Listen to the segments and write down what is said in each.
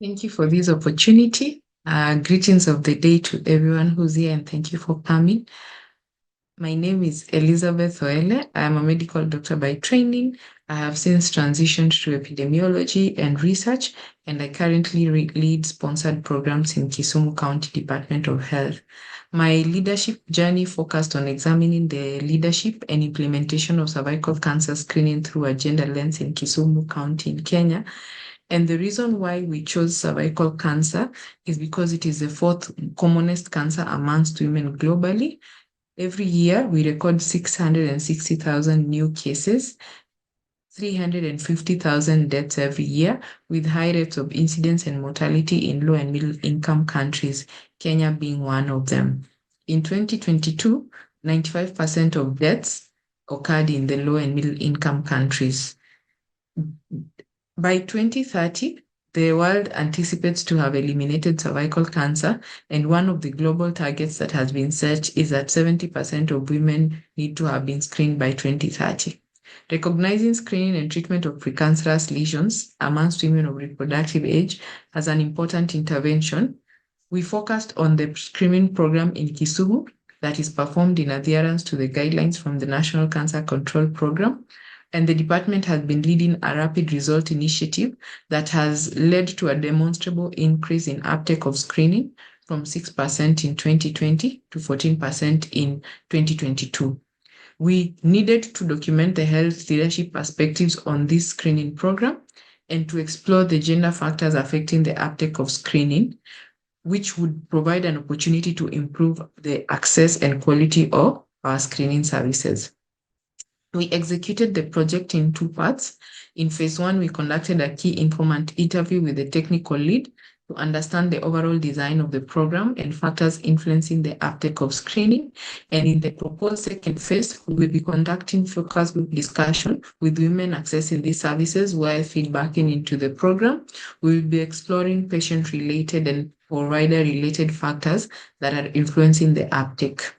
Thank you for this opportunity. Greetings of the day to everyone who's here, and thank you for coming. My name is Elizabeth Oele. I'm a medical doctor by training. I have since transitioned to epidemiology and research, and I currently lead sponsored programs in Kisumu County Department of Health. My leadership journey focused on examining the leadership and implementation of cervical cancer screening through a gender lens in Kisumu County in Kenya. And the reason why we chose cervical cancer is because it is the fourth commonest cancer amongst women globally. Every year, we record 660,000 new cases, 350,000 deaths every year, with high rates of incidence and mortality in low and middle income countries, Kenya being one of them. In 2022, 95% of deaths occurred in the low and middle income countries. By 2030, the world anticipates to have eliminated cervical cancer, and one of the global targets that has been set is that 70% of women need to have been screened by 2030. Recognizing screening and treatment of precancerous lesions amongst women of reproductive age as an important intervention, we focused on the screening program in Kisumu that is performed in adherence to the guidelines from the National Cancer Control Program. And the department has been leading a rapid result initiative that has led to a demonstrable increase in uptake of screening from 6% in 2020 to 14% in 2022. We needed to document the health leadership perspectives on this screening program and to explore the gender factors affecting the uptake of screening, which would provide an opportunity to improve the access and quality of our screening services. We executed the project in two parts. In phase one, we conducted a key informant interview with the technical lead to understand the overall design of the program and factors influencing the uptake of screening. And in the proposed second phase, we will be conducting focus group discussion with women accessing these services while feedbacking into the program. We will be exploring patient-related and provider-related factors that are influencing the uptake.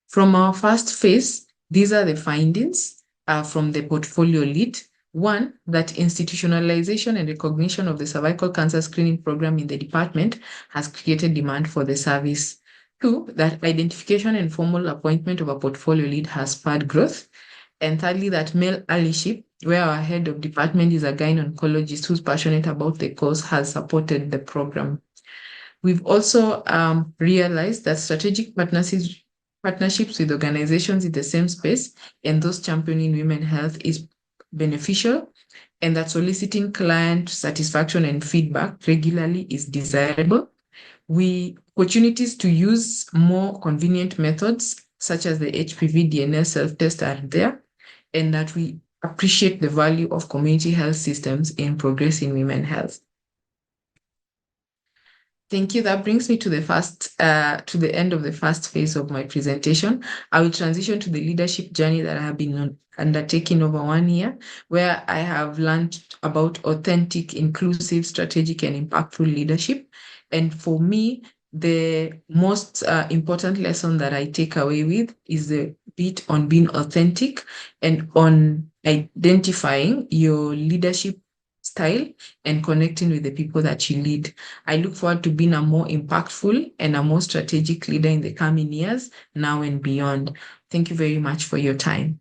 From our first phase, these are the findings from the portfolio lead. One, that institutionalization and recognition of the cervical cancer screening program in the department has created demand for the service. Two, that identification and formal appointment of a portfolio lead has spurred growth. And thirdly, that male allyship, where our head of department is a gynecologist who's passionate about the cause, has supported the program. We've also realized that strategic partnerships with organizations in the same space and those championing women health is beneficial, and that soliciting client satisfaction and feedback regularly is desirable. Opportunities to use more convenient methods such as the HPV DNA self-test are there, and that we appreciate the value of community health systems in progressing women health. Thank you. That brings me to the end of the first phase of my presentation. I will transition to the leadership journey that I have been undertaking over 1 year, where I have learned about authentic, inclusive, strategic, and impactful leadership. And for me, the most important lesson that I take away with is the bit on being authentic and on identifying your leadership style and connecting with the people that you lead. I look forward to being a more impactful and a more strategic leader in the coming years, now and beyond. Thank you very much for your time.